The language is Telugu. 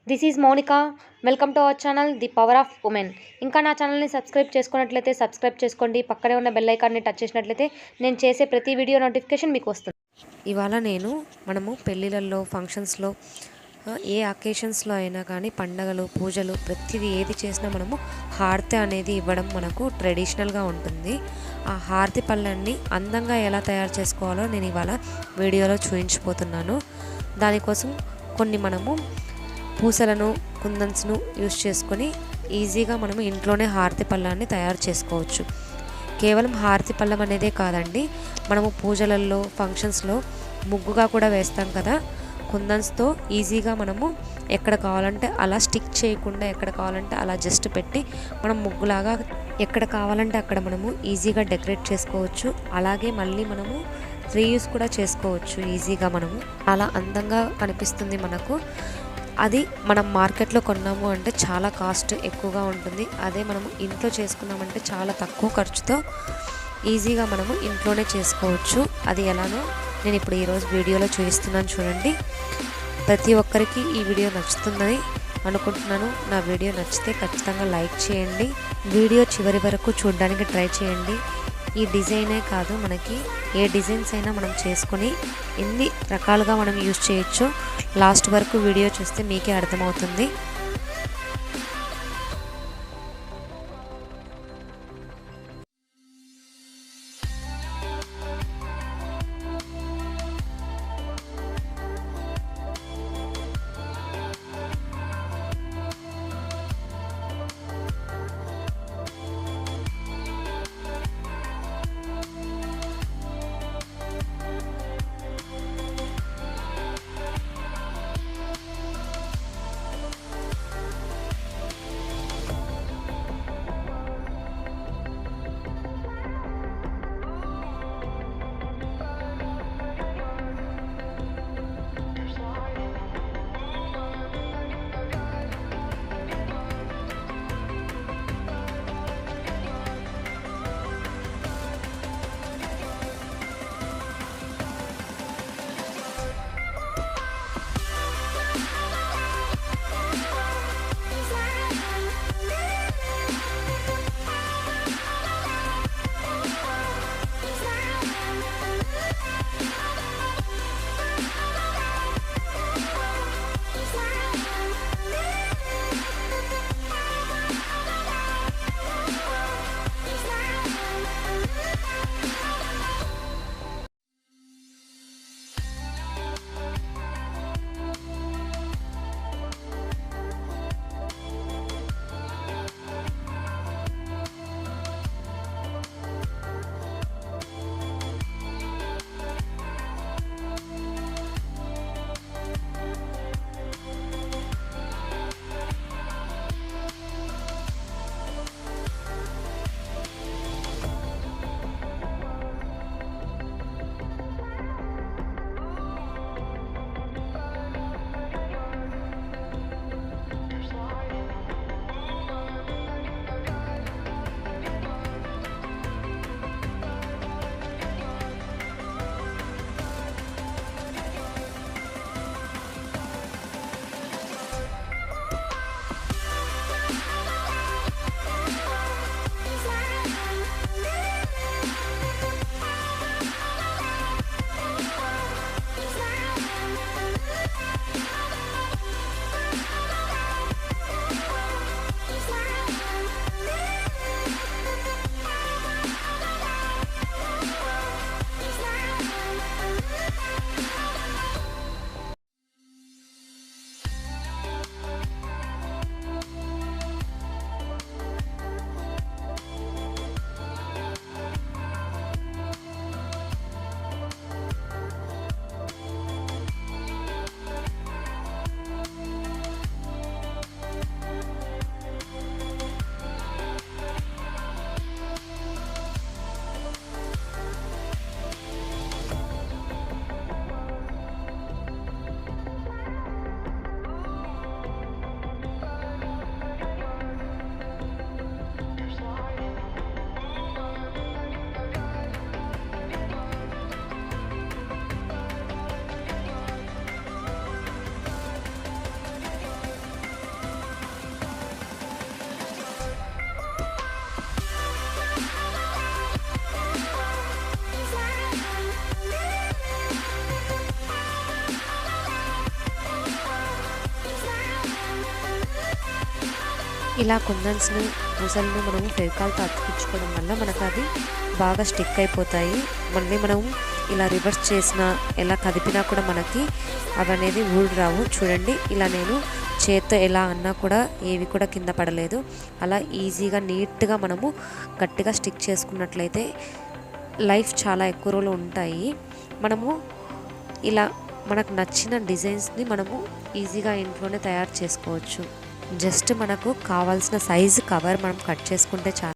This is Mounika. Welcome to our channel the power of women. ఇంకా నా ఛానల్ని సబ్స్క్రైబ్ చేసుకున్నట్లయితే సబ్స్క్రైబ్ చేసుకోండి. పక్కనే ఉన్న బెల్ ఐకాన్ని టచ్ చేసినట్లయితే నేను చేసే ప్రతి వీడియో నోటిఫికేషన్ మీకు వస్తుంది. ఇవాళ మనము పెళ్ళిళ్ళల్లో ఫంక్షన్స్లో ఏ అకేషన్స్లో అయినా కానీ పండగలు పూజలు ప్రతిదీ ఏది చేసినా మనము హారతి అనేది ఇవ్వడం మనకు ట్రెడిషనల్గా ఉంటుంది. ఆ హారతి పళ్ళన్ని అందంగా ఎలా తయారు చేసుకోవాలో నేను ఇవాళ వీడియోలో చూపించిపోతున్నాను. దానికోసం కొన్ని మనము పూసలను కుందన్స్ను యూస్ చేసుకొని ఈజీగా మనము ఇంట్లోనే హారతి పళ్ళాన్ని తయారు చేసుకోవచ్చు. కేవలం హారతి పళ్ళం అనేదే కాదండి, మనము పూజలలో ఫంక్షన్స్లో ముగ్గుగా కూడా వేస్తాం కదా. కుందన్స్తో ఈజీగా మనము ఎక్కడ కావాలంటే అలా స్టిక్ చేయకుండా ఎక్కడ కావాలంటే అలా జస్ట్ పెట్టి మనం ముగ్గులాగా ఎక్కడ కావాలంటే అక్కడ మనము ఈజీగా డెకరేట్ చేసుకోవచ్చు. అలాగే మళ్ళీ మనము రీయూస్ కూడా చేసుకోవచ్చు ఈజీగా. మనము అలా అందంగా కనిపిస్తుంది మనకు. అది మనం మార్కెట్లో కొన్నాము అంటే చాలా కాస్ట్ ఎక్కువగా ఉంటుంది. అదే మనము ఇంట్లో చేసుకున్నామంటే చాలా తక్కువ ఖర్చుతో ఈజీగా మనము ఇంట్లోనే చేసుకోవచ్చు. అది ఎలానో నేను ఇప్పుడు ఈరోజు వీడియోలో చూపిస్తున్నాను చూడండి. ప్రతి ఒక్కరికి ఈ వీడియో నచ్చుతుందని అనుకుంటున్నాను. నా వీడియో నచ్చితే ఖచ్చితంగా లైక్ చేయండి. వీడియో చివరి వరకు చూడడానికి ట్రై చేయండి. ఈ డిజైనే కాదు, మనకి ఏ డిజైన్స్ అయినా మనం చేసుకొని ఎన్ని రకాలుగా మనం యూజ్ చేయొచ్చు. లాస్ట్ వరకు వీడియో చూస్తే మీకే అర్థమవుతుంది. ఇలా కుందన్స్ని పూసలను మనము ఫెవికాల్తో అతికించుకోవడం వల్ల మనకు అది బాగా స్టిక్ అయిపోతాయి. మళ్ళీ మనం ఇలా రివర్స్ చేసినా ఎలా కదిపినా కూడా మనకి అవి అనేది ఊడి రావు. చూడండి, ఇలా నేను చేత్తో ఎలా అన్నా కూడా ఏవి కూడా కింద పడలేదు. అలా ఈజీగా నీట్గా మనము గట్టిగా స్టిక్ చేసుకున్నట్లయితే లైఫ్ చాలా ఎక్కువ రోజులు ఉంటాయి. మనము ఇలా మనకు నచ్చిన డిజైన్స్ని మనము ఈజీగా ఇంట్లోనే తయారు చేసుకోవచ్చు. జస్ట్ మనకు కావాల్సిన సైజు కవర్ మనం కట్ చేసుకుంటే చాలు.